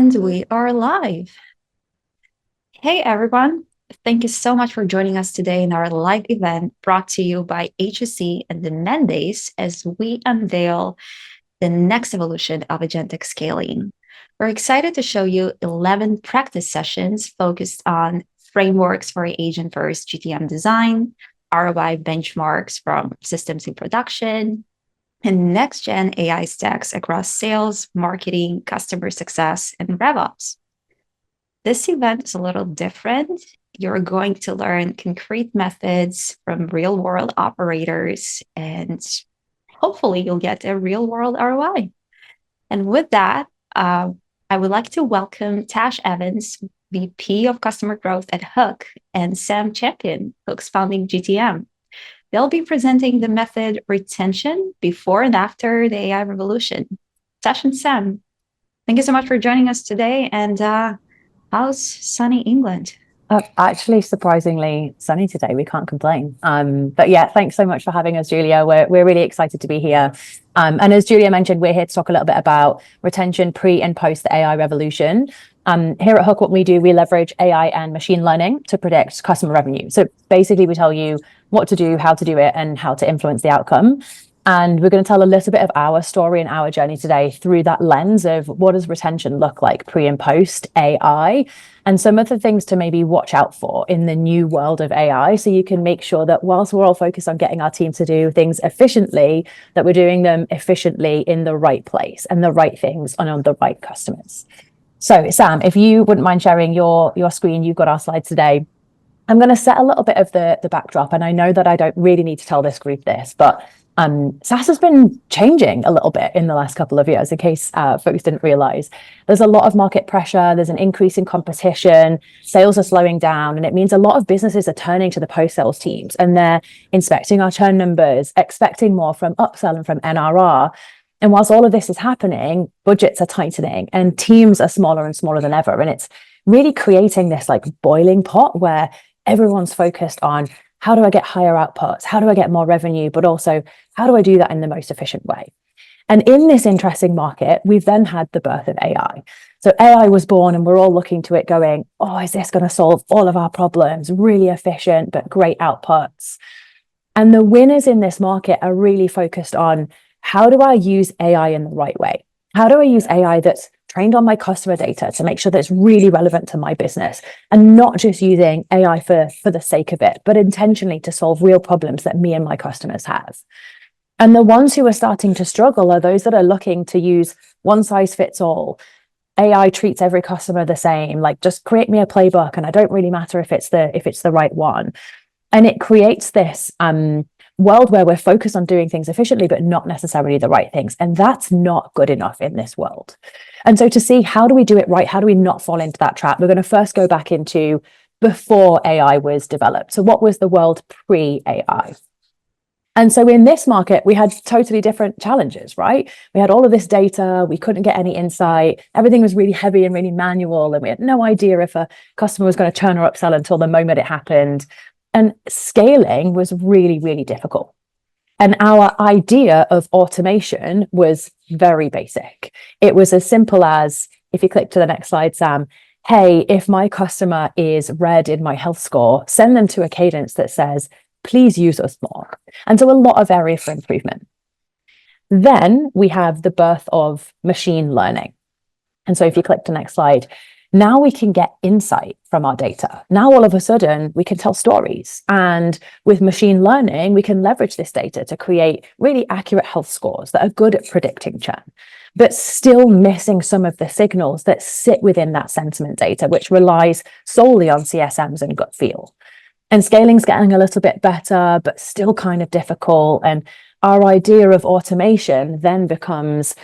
And we are live. Hey, everyone. Thank you so much for joining us today in our live event brought to you by HSC and the Mendays as we unveil the next evolution of agentic scaling. We're excited to show you 11 practice sessions focused on frameworks for agent first GTM design, ROI benchmarks from systems in production, and next gen AI stacks across sales, marketing, customer success, and RevOps. This event is a little different. You're going to learn concrete methods from real world operators, and hopefully, you'll get a real world ROI. And with that, I would like to welcome Tash Evans, VP of Customer Growth at Hook, and Sam Champion, Hook's founding GTM. They'll be presenting the method retention before and after the AI revolution. Tash and Sam, thank you so much for joining us today. And how's sunny England? Actually, surprisingly sunny today. We can't complain. But yeah, thanks so much for having us, Julia. We're really excited to be here. And as Julia mentioned, we're here to talk a little bit about retention pre and post the AI revolution. Here at Hook, what we do, we leverage AI and machine learning to predict customer revenue. So basically, we tell you what to do, how to do it, and how to influence the outcome. And we're going to tell a little bit of our story and our journey today through that lens of what does retention look like pre and post AI, and some of the things to maybe watch out for in the new world of AI, so you can make sure that whilst we're all focused on getting our team to do things efficiently, that we're doing them efficiently in the right place and the right things on the right customers. So Sam, if you wouldn't mind sharing your screen, you've got our slides today. I'm going to set a little bit of the backdrop, and I know that I don't really need to tell this group this, but SaaS has been changing a little bit in the last couple of years, in case folks didn't realize. There's a lot of market pressure, there's an increase in competition, sales are slowing down, and it means a lot of businesses are turning to the post-sales teams, and they're inspecting our churn numbers, expecting more from upsell and from NRR. And whilst all of this is happening, budgets are tightening and teams are smaller and smaller than ever. And it's really creating this like boiling pot where everyone's focused on how do I get higher outputs? How do I get more revenue? But also, how do I do that in the most efficient way? And in this interesting market, we've then had the birth of AI. So AI was born and we're all looking to it going, oh, is this going to solve all of our problems? Really efficient, but great outputs. And the winners in this market are really focused on how do I use AI in the right way? How do I use AI that's trained on my customer data to make sure that it's really relevant to my business, and not just using AI for the sake of it, but intentionally to solve real problems that me and my customers have. And the ones who are starting to struggle are those that are looking to use one size fits all. AI treats every customer the same, like just create me a playbook and I don't really matter if it's the right one. And it creates this world where we're focused on doing things efficiently, but not necessarily the right things. And that's not good enough in this world. And so to see how do we do it right, how do we not fall into that trap, we're going to first go back into before AI was developed. So what was the world pre-AI? And so in this market, we had totally different challenges, right? We had all of this data, we couldn't get any insight, everything was really heavy and really manual, and we had no idea if a customer was going to churn or upsell until the moment it happened. And scaling was really, really difficult. And our idea of automation was very basic. It was as simple as, if you click to the next slide, Sam, hey, if my customer is red in my health score, send them to a cadence that says, please use us more. And so a lot of area for improvement. Then we have the birth of machine learning. And so if you click to the next slide, now we can get insight from our data. Now, all of a sudden, we can tell stories. And with machine learning, we can leverage this data to create really accurate health scores that are good at predicting churn, but still missing some of the signals that sit within that sentiment data, which relies solely on CSMs and gut feel. And scaling's getting a little bit better, but still kind of difficult. And our idea of automation then becomes,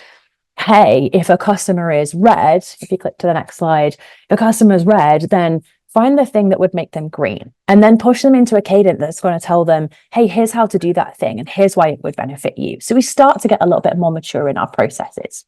hey, if a customer is red, if you click to the next slide, if a customer is red, then find the thing that would make them green and then push them into a cadence that's going to tell them, hey, here's how to do that thing and here's why it would benefit you. So we start to get a little bit more mature in our processes.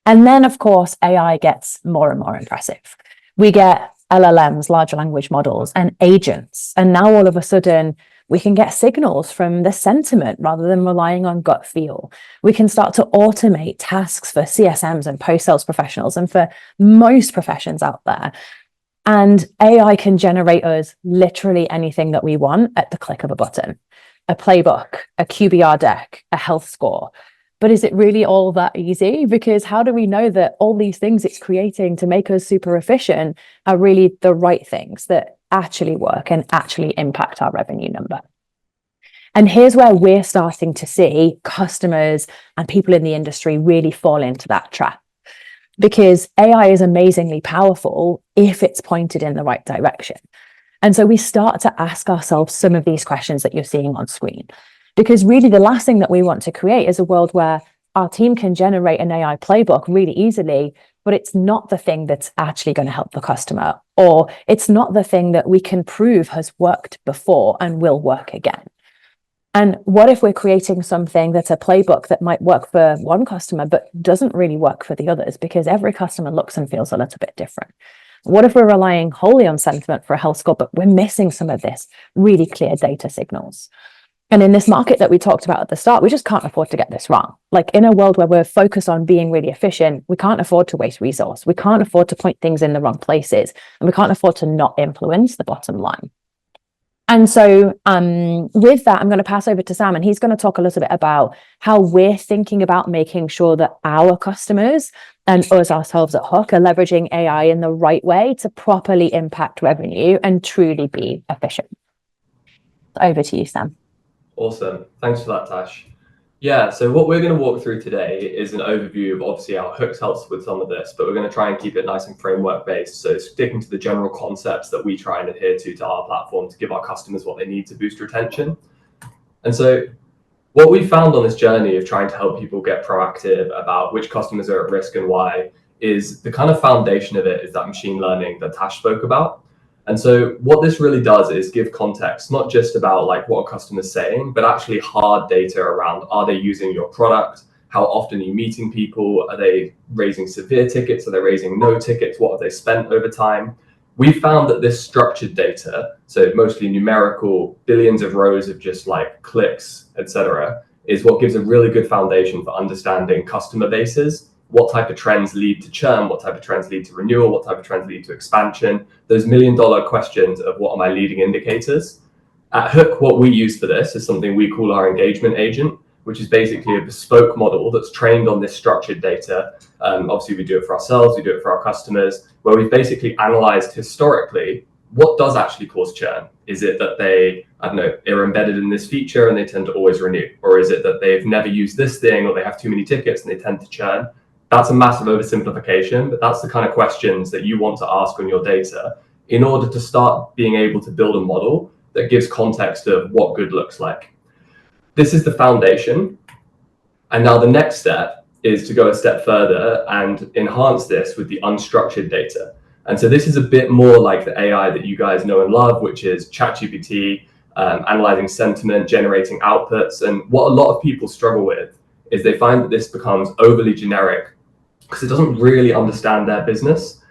And then, of course, AI gets more and more impressive. We get LLMs, large language models, and agents. And now all of a sudden, We can get signals from the sentiment rather than relying on gut feel. We can start to automate tasks for CSMs and post-sales professionals and for most professions out there. And AI can generate us literally anything that we want at the click of a button. A playbook, a QBR deck, a health score. But is it really all that easy? Because how do we know that all these things it's creating to make us super efficient are really the right things that actually work and actually impact our revenue number? And here's where we're starting to see customers and people in the industry really fall into that trap. Because AI is amazingly powerful if it's pointed in the right direction. And so we start to ask ourselves some of these questions that you're seeing on screen. Because really the last thing that we want to create is a world where our team can generate an AI playbook really easily, but it's not the thing that's actually going to help the customer, or it's not the thing that we can prove has worked before and will work again. And what if we're creating something that's a playbook that might work for one customer, but doesn't really work for the others because every customer looks and feels a little bit different? What if we're relying wholly on sentiment for a health score, but we're missing some of this really clear data signals? And in this market that we talked about at the start, we just can't afford to get this wrong. Like in a world where we're focused on being really efficient, we can't afford to waste resource. We can't afford to point things in the wrong places, and we can't afford to not influence the bottom line. And so with that, I'm going to pass over to Sam, and he's going to talk a little bit about how we're thinking about making sure that our customers and us ourselves at Hook are leveraging AI in the right way to properly impact revenue and truly be efficient. Over to you, Sam. Awesome. Thanks for that, Tash. Yeah, so what we're going to walk through today is an overview of obviously how Hooks helps with some of this, but we're going to try and keep it nice and framework based. So sticking to the general concepts that we try and adhere to our platform to give our customers what they need to boost retention. And so what we found on this journey of trying to help people get proactive about which customers are at risk and why is the kind of foundation of it is that machine learning that Tash spoke about. And so what this really does is give context, not just about like what a customer's saying, but actually hard data around, are they using your product? How often are you meeting people? Are they raising severe tickets? Are they raising no tickets? What have they spent over time? We found that this structured data, so mostly numerical, billions of rows of just like clicks, etc., is what gives a really good foundation for understanding customer bases. What type of trends lead to churn? What type of trends lead to renewal? What type of trends lead to expansion? Those million-dollar questions of what are my leading indicators? At Hook, what we use for this is something we call our engagement agent, which is basically a bespoke model that's trained on this structured data. Obviously, we do it for ourselves, we do it for our customers, where we've basically analyzed historically what does actually cause churn. Is it that they, I don't know, are embedded in this feature and they tend to always renew? Or is it that they've never used this thing or they have too many tickets and they tend to churn? That's a massive oversimplification, but that's the kind of questions that you want to ask on your data in order to start being able to build a model that gives context of what good looks like. This is the foundation. And now the next step is to go a step further and enhance this with the unstructured data. And so this is a bit more like the AI that you guys know and love, which is ChatGPT, analyzing sentiment, generating outputs. And what a lot of people struggle with is they find that this becomes overly generic because it doesn't really understand their business.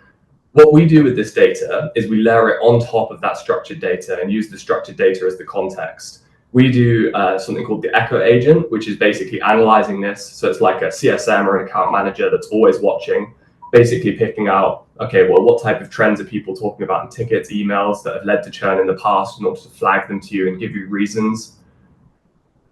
What we do with this data is we layer it on top of that structured data and use the structured data as the context. We do something called the Echo agent, which is basically analyzing this. So it's like a CSM or an account manager that's always watching, basically picking out, okay, well, what type of trends are people talking about in tickets, emails that have led to churn in the past in order to flag them to you and give you reasons.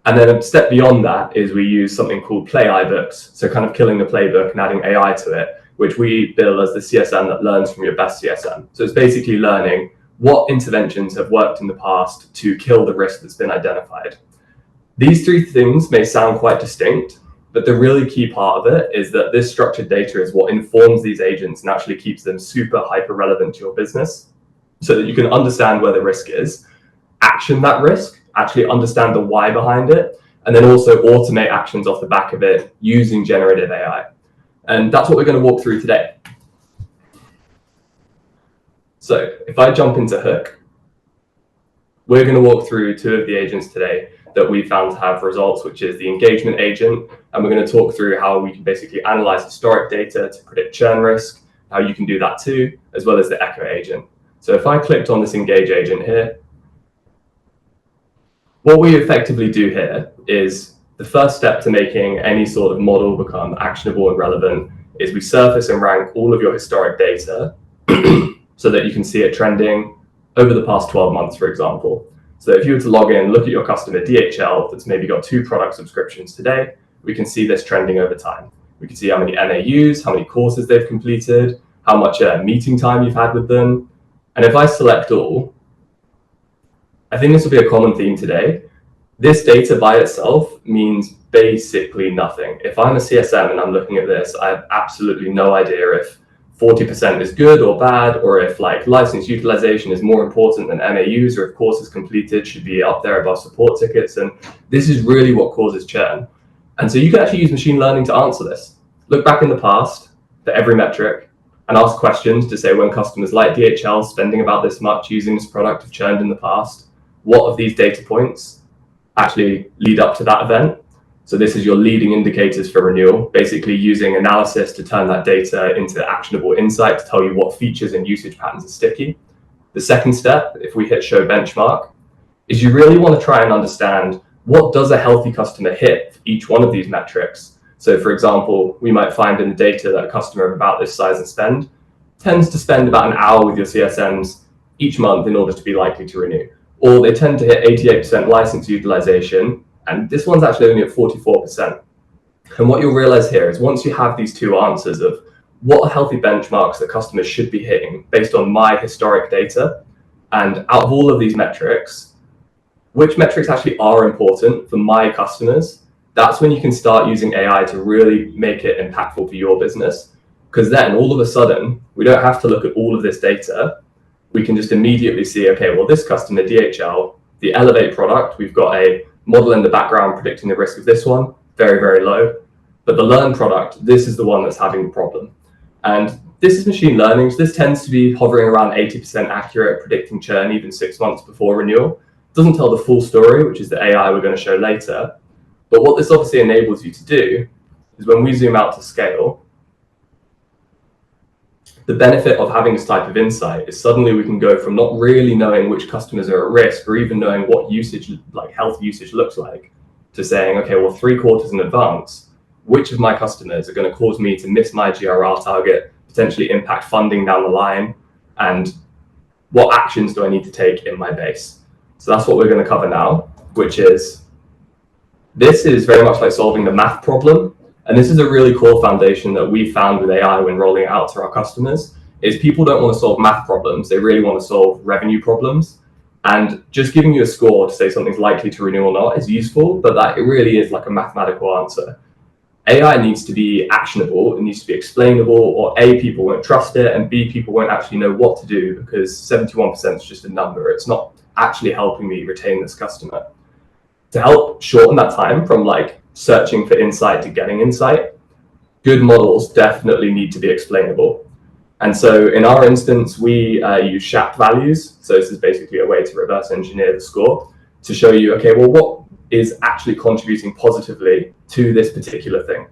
And then a step beyond that is we use something called play iBooks. So kind of killing the playbook and adding AI to it, which we bill as the CSM that learns from your best CSM. So it's basically learning what interventions have worked in the past to kill the risk that's been identified. These three things may sound quite distinct, but the really key part of it is that this structured data is what informs these agents and actually keeps them super hyper relevant to your business so that you can understand where the risk is, action that risk, actually understand the why behind it, and then also automate actions off the back of it using generative AI. And that's what we're going to walk through today. So if I jump into Hook, we're going to walk through two of the agents today that we found to have results, which is the engagement agent. And we're going to talk through how we can basically analyze historic data to predict churn risk, how you can do that too, as well as the Echo agent. So if I clicked on this engage agent here, What we effectively do here is the first step to making any sort of model become actionable and relevant is we surface and rank all of your historic data so that you can see it trending over the past 12 months, for example. So if you were to log in, look at your customer DHL that's maybe got 2 product subscriptions today, we can see this trending over time. We can see how many MAUs, how many courses they've completed, how much meeting time you've had with them. And if I select all, I think this will be a common theme today. This data by itself means basically nothing. If I'm a CSM and I'm looking at this, I have absolutely no idea if 40% is good or bad, or if like license utilization is more important than MAUs, or if courses completed should be up there above support tickets. And this is really what causes churn. And so you can actually use machine learning to answer this. Look back in the past for every metric and ask questions to say when customers like DHL spending about this much using this product have churned in the past, what of these data points actually lead up to that event? So this is your leading indicators for renewal, basically using analysis to turn that data into actionable insight to tell you what features and usage patterns are sticky. The second step, if we hit show benchmark, is you really want to try and understand what does a healthy customer hit for each one of these metrics. So for example, we might find in the data that a customer of about this size and spend tends to spend about an hour with your CSMs each month in order to be likely to renew. Or they tend to hit 88% license utilization, and this one's actually only at 44%. And what you'll realize here is once you have these two answers of what are healthy benchmarks that customers should be hitting based on my historic data, and out of all of these metrics, which metrics actually are important for my customers, that's when you can start using AI to really make it impactful for your business. Because then all of a sudden, we don't have to look at all of this data. We can just immediately see, okay, well, this customer, DHL, the Elevate product, we've got a model in the background predicting the risk of this one, very, very low. But the Learn product, this is the one that's having the problem. And this is machine learning. So this tends to be hovering around 80% accurate, predicting churn even 6 months before renewal. It doesn't tell the full story, which is the AI we're going to show later. But what this obviously enables you to do is when we zoom out to scale, the benefit of having this type of insight is suddenly we can go from not really knowing which customers are at risk or even knowing what usage, like health usage looks like, to saying, okay, well, 3 quarters in advance, which of my customers are going to cause me to miss my GRR target, potentially impact funding down the line, and what actions do I need to take in my base? So that's what we're going to cover now, which is, this is very much like solving the math problem. And this is a really core foundation that we found with AI when rolling it out to our customers, is people don't want to solve math problems. They really want to solve revenue problems. And just giving you a score to say something's likely to renew or not is useful, but that it really is like a mathematical answer. AI needs to be actionable, it needs to be explainable, or A, people won't trust it, and B, people won't actually know what to do because 71% is just a number. It's not actually helping me retain this customer. To help shorten that time from like searching for insight to getting insight, good models definitely need to be explainable. And so in our instance, we use SHAP values. So this is basically a way to reverse engineer the score to show you, okay, well, what is actually contributing positively to this particular thing?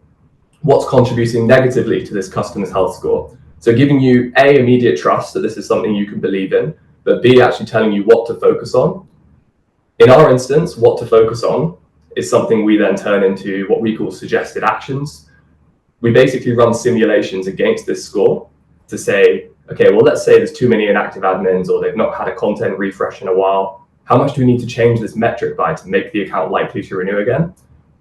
What's contributing negatively to this customer's health score? So giving you A, immediate trust that this is something you can believe in, but B, actually telling you what to focus on. In our instance, what to focus on is something we then turn into what we call suggested actions. We basically run simulations against this score to say, okay, well, let's say there's too many inactive admins or they've not had a content refresh in a while. How much do we need to change this metric by to make the account likely to renew again?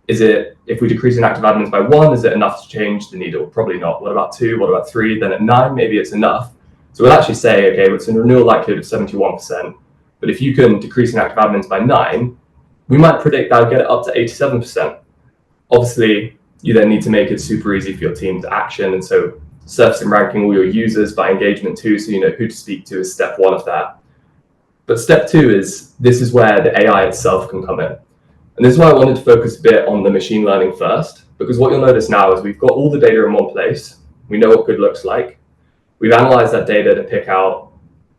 Is it, if we decrease inactive admins by 1, is it enough to change the needle? Probably not. What about 2? What about 3? Then at 9, maybe it's enough. So we'll actually say, okay, it's a renewal likelihood of 71%. But if you can decrease inactive admins by 9, we might predict that I'll get it up to 87%. Obviously, you then need to make it super easy for your team to action. And so surfacing ranking all your users by engagement too, so you know who to speak to, is step 1 of that. But step 2 is, this is where the AI itself can come in. And this is why I wanted to focus a bit on the machine learning first, because what you'll notice now is we've got all the data in one place. We know what good looks like. We've analyzed that data to pick out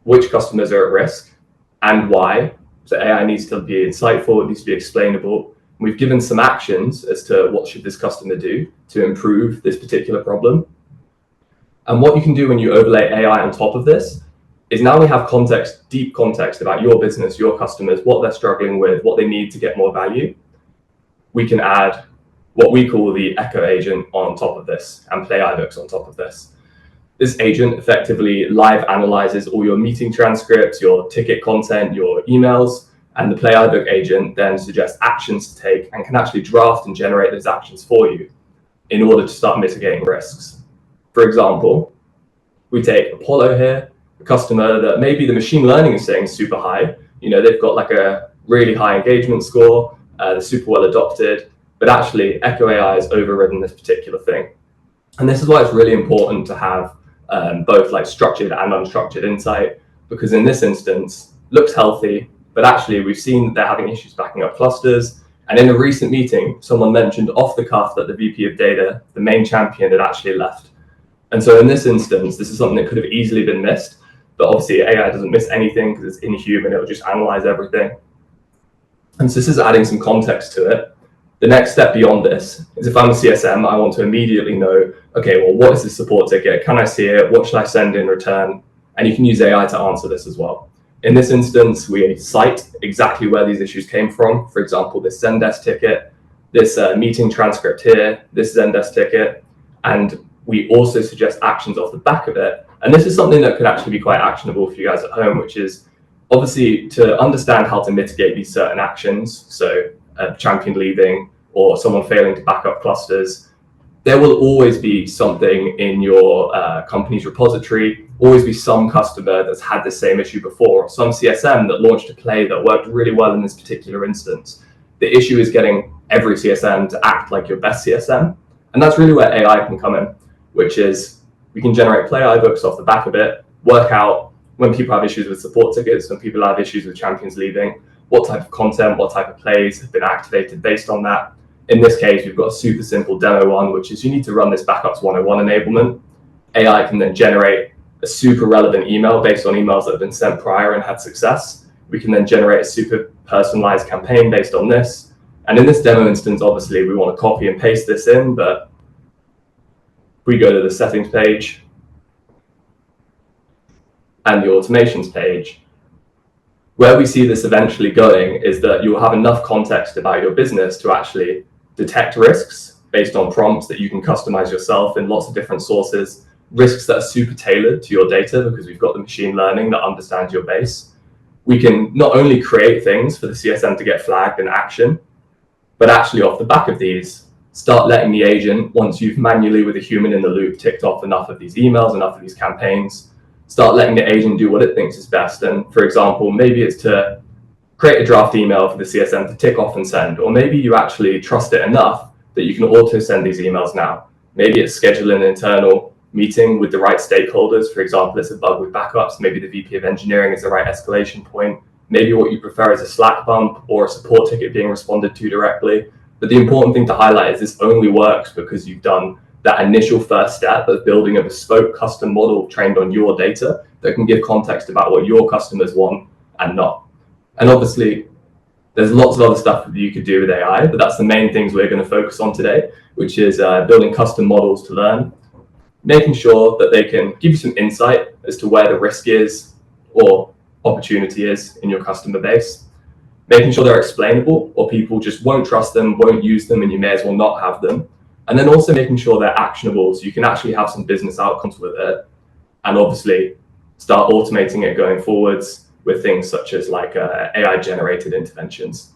which customers are at risk and why. So AI needs to be insightful, it needs to be explainable. We've given some actions as to what should this customer do to improve this particular problem. And what you can do when you overlay AI on top of this is now we have context, deep context about your business, your customers, what they're struggling with, what they need to get more value. We can add what we call the Echo agent on top of this and play iBooks on top of this. This agent effectively live analyzes all your meeting transcripts, your ticket content, your emails, and the Play iBook agent then suggests actions to take and can actually draft and generate those actions for you in order to start mitigating risks. For example, we take Apollo here, a customer that maybe the machine learning is saying is super high. They've got like a really high engagement score, they're super well adopted, but actually Echo AI has overridden this particular thing. And this is why it's really important to have both like structured and unstructured insight, because in this instance, looks healthy, but actually we've seen that they're having issues backing up clusters. And in a recent meeting, someone mentioned off the cuff that the VP of data, the main champion, had actually left. And so in this instance, this is something that could have easily been missed, but obviously AI doesn't miss anything because it's inhuman, it'll just analyze everything. And so this is adding some context to it. The next step beyond this is if I'm a CSM, I want to immediately know, okay, well, what is the support ticket? Can I see it? What should I send in return? And you can use AI to answer this as well. In this instance, we cite exactly where these issues came from. For example, this Zendesk ticket, this meeting transcript here, this Zendesk ticket, and we also suggest actions off the back of it. And this is something that could actually be quite actionable for you guys at home, which is obviously to understand how to mitigate these certain actions. So a champion leaving or someone failing to back up clusters, there will always be something in your company's repository, always be some customer that's had the same issue before, some CSM that launched a play that worked really well in this particular instance. The issue is getting every CSM to act like your best CSM. And that's really where AI can come in, which is we can generate play iBooks off the back of it, work out when people have issues with support tickets, when people have issues with champions leaving, what type of content, what type of plays have been activated based on that. In this case, we've got a super simple demo one, which is you need to run this backups 101 enablement. AI can then generate a super relevant email based on emails that have been sent prior and had success. We can then generate a super personalized campaign based on this. And in this demo instance, obviously, we want to copy and paste this in, but we go to the settings page and the automations page. Where we see this eventually going is that you'll have enough context about your business to actually detect risks based on prompts that you can customize yourself in lots of different sources, risks that are super tailored to your data because we've got the machine learning that understands your base. We can not only create things for the CSM to get flagged in action, but actually off the back of these, start letting the agent, once you've manually with a human in the loop ticked off enough of these emails, enough of these campaigns, start letting the agent do what it thinks is best. And for example, maybe it's to create a draft email for the CSM to tick off and send, or maybe you actually trust it enough that you can auto send these emails now. Maybe it's schedule an internal meeting with the right stakeholders. For example, it's a bug with backups. Maybe the VP of engineering is the right escalation point. Maybe what you prefer is a Slack bump or a support ticket being responded to directly. But the important thing to highlight is this only works because you've done that initial first step of building a bespoke custom model trained on your data that can give context about what your customers want and not. And obviously, there's lots of other stuff that you could do with AI, but that's the main things we're going to focus on today, which is building custom models to learn, making sure that they can give you some insight as to where the risk is or opportunity is in your customer base, making sure they're explainable or people just won't trust them, won't use them, and you may as well not have them. And then also making sure they're actionable so you can actually have some business outcomes with it. And obviously start automating it going forwards with things such as like AI generated interventions.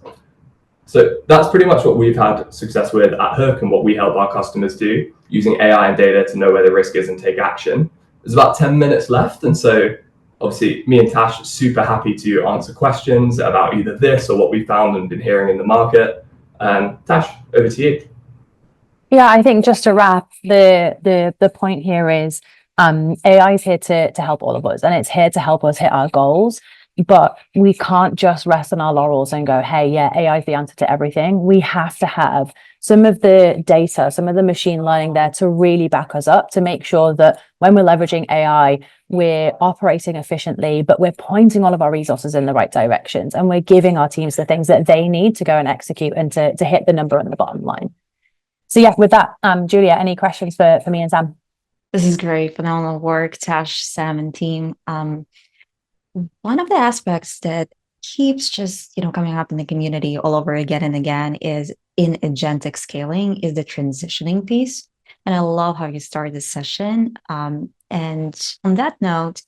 So that's pretty much what we've had success with at Hook and what we help our customers do using AI and data to know where the risk is and take action. There's about 10 minutes left. And so obviously me and Tash are super happy to answer questions about either this or what we found and been hearing in the market. Tash, over to you. Yeah, I think just to wrap, the point here is AI is here to help all of us, and it's here to help us hit our goals. But we can't just rest on our laurels and go, hey, yeah, AI is the answer to everything. We have to have some of the data, some of the machine learning there to really back us up, to make sure that when we're leveraging AI, we're operating efficiently, but we're pointing all of our resources in the right directions, and we're giving our teams the things that they need to go and execute and to hit the number on the bottom line. So yeah, with that, Julia, any questions for me and Sam? This is great. Phenomenal work, Tash, Sam, and team. One of the aspects that keeps just, coming up in the community all over again and again is in agentic scaling is the transitioning piece. And I love how you started this session. And on that note,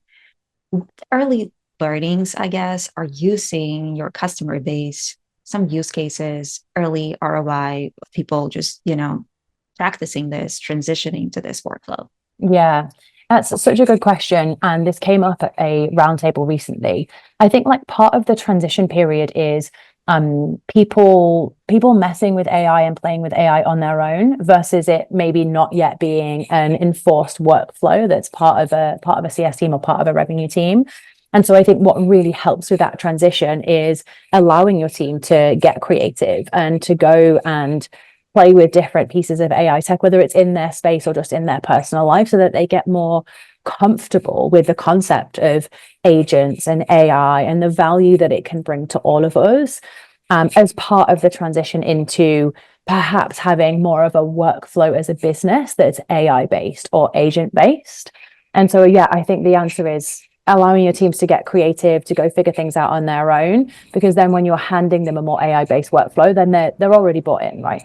early learnings, I guess, are using your customer base, some use cases, early ROI, people just, practicing this, transitioning to this workflow? Yeah, that's such a good question. And this came up at a roundtable recently. I think like part of the transition period is people messing with AI and playing with AI on their own versus it maybe not yet being an enforced workflow that's part of a CS team or part of a revenue team. And so I think what really helps with that transition is allowing your team to get creative and to go and play with different pieces of AI tech, whether it's in their space or just in their personal life, so that they get more comfortable with the concept of agents and AI and the value that it can bring to all of us, as part of the transition into perhaps having more of a workflow as a business that's AI based or agent based. And so, yeah, I think the answer is allowing your teams to get creative, to go figure things out on their own, because then when you're handing them a more AI based workflow, then they're already bought in, right?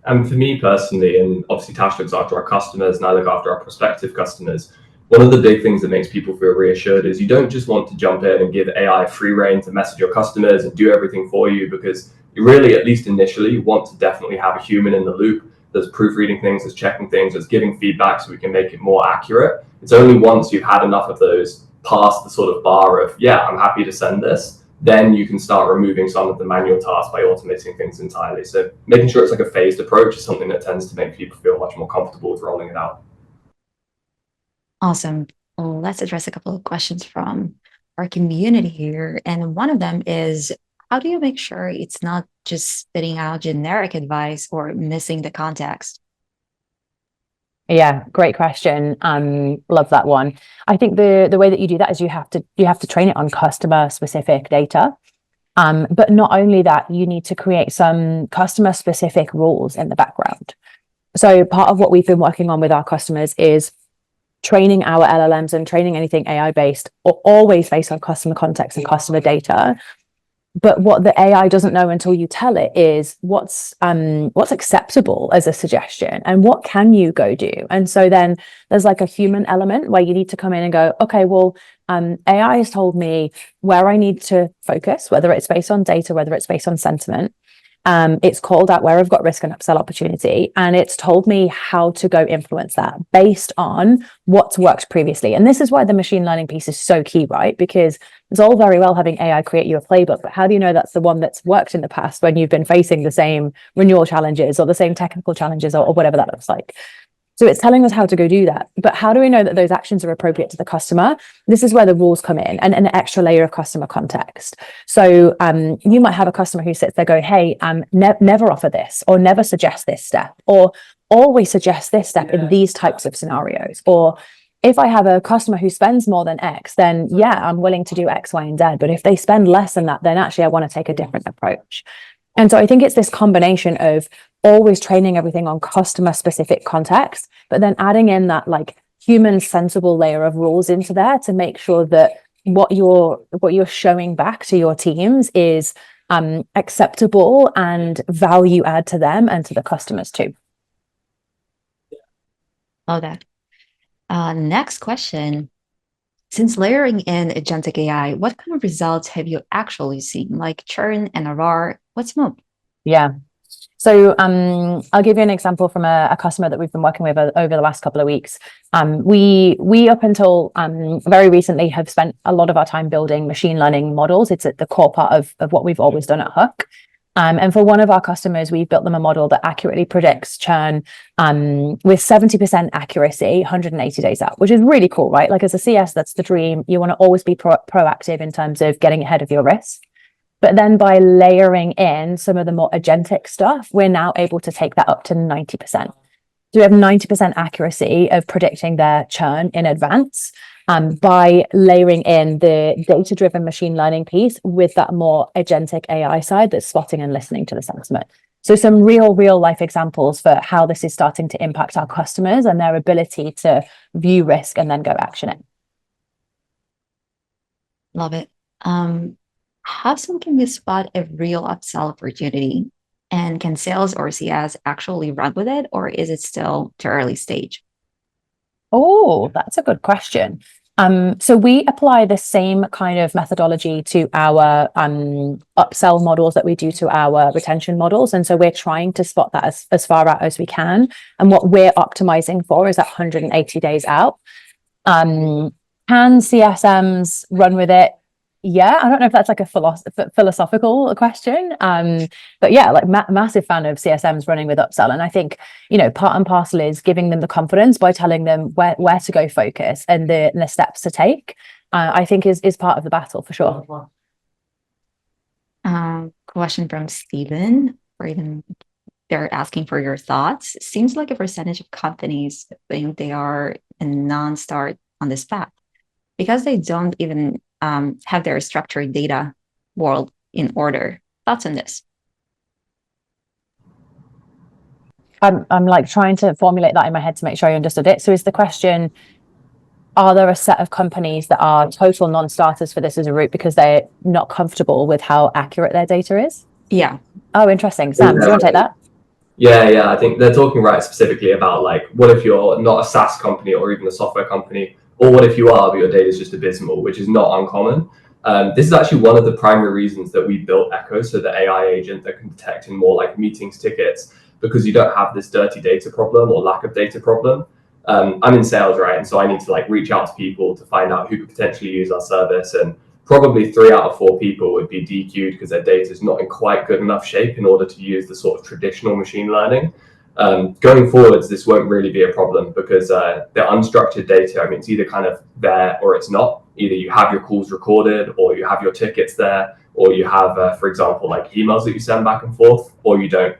And for me personally, and obviously Tash looks after our customers and I look after our prospective customers, one of the big things that makes people feel reassured is you don't just want to jump in and give AI free reign to message your customers and do everything for you, because you really, at least initially, want to definitely have a human in the loop that's proofreading things, that's checking things, that's giving feedback so we can make it more accurate. It's only once you've had enough of those past the sort of bar of, yeah, I'm happy to send this, then you can start removing some of the manual tasks by automating things entirely. So making sure it's like a phased approach is something that tends to make people feel much more comfortable with rolling it out. Awesome. Well, let's address a couple of questions from our community here. And one of them is, how do you make sure it's not just spitting out generic advice or missing the context? Yeah, great question. Love that one. I think the way that you do that is you have to train it on customer specific data. But not only that, you need to create some customer specific rules in the background. So part of what we've been working on with our customers is training our LLMs and training anything AI based, or always based on customer context and customer data. But what the AI doesn't know until you tell it is what's acceptable as a suggestion and what can you go do. And so then there's like a human element where you need to come in and go, okay, well, AI has told me where I need to focus, whether it's based on data, whether it's based on sentiment. It's called out where I've got risk and upsell opportunity, and it's told me how to go influence that based on what's worked previously. And this is why the machine learning piece is so key, right? Because it's all very well having AI create you a playbook, but how do you know that's the one that's worked in the past when you've been facing the same renewal challenges or the same technical challenges or whatever that looks like? So it's telling us how to go do that. But how do we know that those actions are appropriate to the customer? This is where the rules come in, and an extra layer of customer context. So you might have a customer who sits there going, hey, never offer this, or never suggest this step, or always suggest this step in these types of scenarios. Or if I have a customer who spends more than X, then yeah, I'm willing to do X, Y, and Z. But if they spend less than that, then actually I want to take a different approach. And so I think it's this combination of always training everything on customer specific context, but then adding in that like human sensible layer of rules into there to make sure that what you're showing back to your teams is acceptable and value add to them and to the customers too. Love that. Next question. Since layering in agentic AI, what kind of results have you actually seen, like churn and RR? What's more? Yeah. So I'll give you an example from a customer that we've been working with over the last couple of weeks. We up until very recently have spent a lot of our time building machine learning models. It's at the core part of what we've always done at Hook. And for one of our customers, we've built them a model that accurately predicts churn with 70% accuracy, 180 days out, which is really cool, right? Like as a CS, that's the dream. You want to always be proactive in terms of getting ahead of your risk. But then by layering in some of the more agentic stuff, we're now able to take that up to 90%. So we have 90% accuracy of predicting their churn in advance by layering in the data-driven machine learning piece with that more agentic AI side that's spotting and listening to the sentiment. So some real life examples for how this is starting to impact our customers and their ability to view risk and then go action it. Love it. How soon can you spot a real upsell opportunity? And can sales or CS actually run with it, or is it still too early stage? Oh, that's a good question. So we apply the same kind of methodology to our upsell models that we do to our retention models. And so we're trying to spot that as far out as we can. And what we're optimizing for is that 180 days out. Can CSMs run with it? Yeah, I don't know if that's like a philosophical question. But yeah, like massive fan of CSMs running with upsell. And I think, part and parcel is giving them the confidence by telling them where to go focus and the steps to take, I think is part of the battle for sure. Question from Stephen, or even they're asking for your thoughts. Seems like a percentage of companies think they are a non-start on this path because they don't even have their structured data world in order. Thoughts on this? I'm like trying to formulate that in my head to make sure I understood it. So is the question, are there a set of companies that are total non-starters for this as a route because they're not comfortable with how accurate their data is? Yeah. Oh, interesting. Sam, do you want to take that? Yeah, I think they're talking right specifically about like, what if you're not a SaaS company or even a software company, or what if you are, but your data is just abysmal, which is not uncommon. This is actually one of the primary reasons that we built Echo, so the AI agent that can detect in more like meetings tickets, because you don't have this dirty data problem or lack of data problem. I'm in sales, right? And so I need to like reach out to people to find out who could potentially use our service. And probably 3 out of 4 people would be DQ'd because their data is not in quite good enough shape in order to use the sort of traditional machine learning. Going forwards, this won't really be a problem because the unstructured data, I mean, it's either kind of there or it's not. Either you have your calls recorded, or you have your tickets there, or you have, for example, like emails that you send back and forth, or you don't.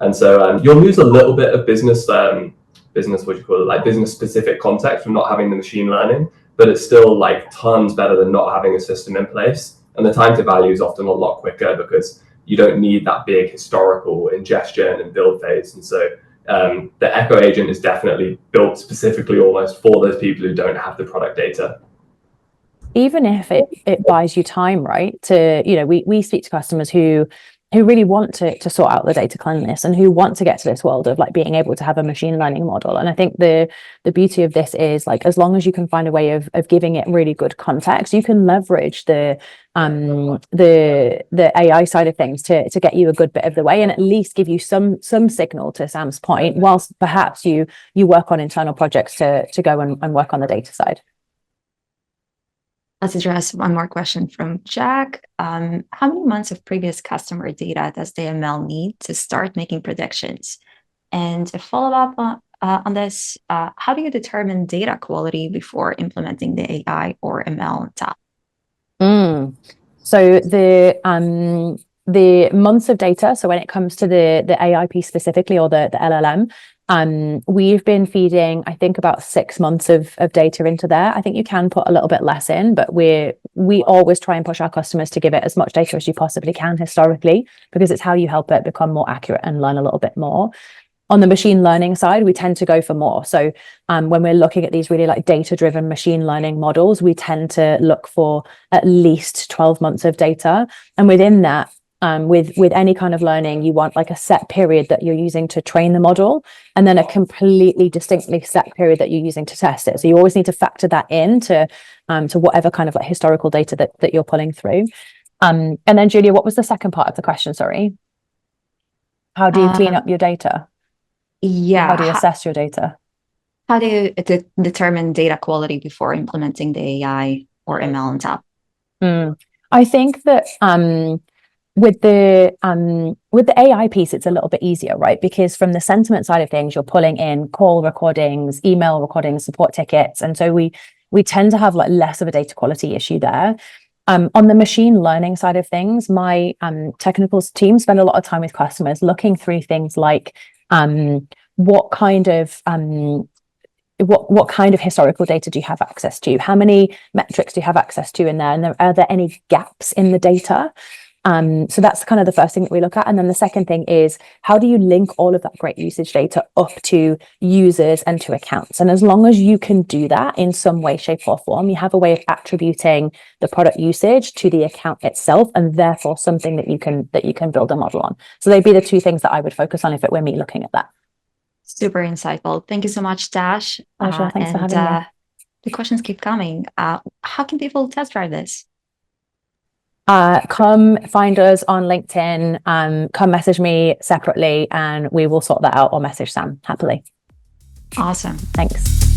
And so you'll lose a little bit of business, what do you call it, like business specific context from not having the machine learning, but it's still like tons better than not having a system in place. And the time to value is often a lot quicker because you don't need that big historical ingestion and build phase. And so the Echo agent is definitely built specifically almost for those people who don't have the product data. Even if it buys you time, right? We speak to customers who really want to sort out the data cleanliness and who want to get to this world of like being able to have a machine learning model. And I think the beauty of this is like, as long as you can find a way of giving it really good context, you can leverage the AI side of things to get you a good bit of the way and at least give you some signal, to Sam's point, whilst perhaps you work on internal projects to go and work on the data side. Let's address one more question from Jack. How many months of previous customer data does the ML need to start making predictions? And a follow-up on this, how do you determine data quality before implementing the AI or ML on top? So the months of data, so when it comes to the AI piece specifically, or the LLM, we've been feeding, I think, about 6 months of data into there. I think you can put a little bit less in, but we always try and push our customers to give it as much data as you possibly can historically, because it's how you help it become more accurate and learn a little bit more. On the machine learning side, we tend to go for more. So when we're looking at these really like data-driven machine learning models, we tend to look for at least 12 months of data. And within that, with any kind of learning, you want like a set period that you're using to train the model, and then a completely distinctly set period that you're using to test it. So you always need to factor that in to whatever kind of like historical data that you're pulling through. And then Julia, what was the second part of the question? Sorry. How do you clean up your data? Yeah. How do you assess your data? How do you determine data quality before implementing the AI or ML on top? I think that with the AI piece, it's a little bit easier, right? Because from the sentiment side of things, you're pulling in call recordings, email recordings, support tickets, and so we tend to have like less of a data quality issue there. On the machine learning side of things, my technical team spend a lot of time with customers looking through things like what kind of historical data do you have access to? How many metrics do you have access to in there? And are there any gaps in the data? So that's kind of the first thing that we look at. And then the second thing is, how do you link all of that great usage data up to users and to accounts? And as long as you can do that in some way, shape, or form, you have a way of attributing the product usage to the account itself, and therefore something that you can build a model on. So they'd be the two things that I would focus on if it were me looking at that. Super insightful. Thank you so much, Tash. Pleasure. Thanks for having me. The questions keep coming. How can people test drive this? Come find us on LinkedIn, come message me separately and we will sort that out, or message Sam happily. Awesome. Thanks.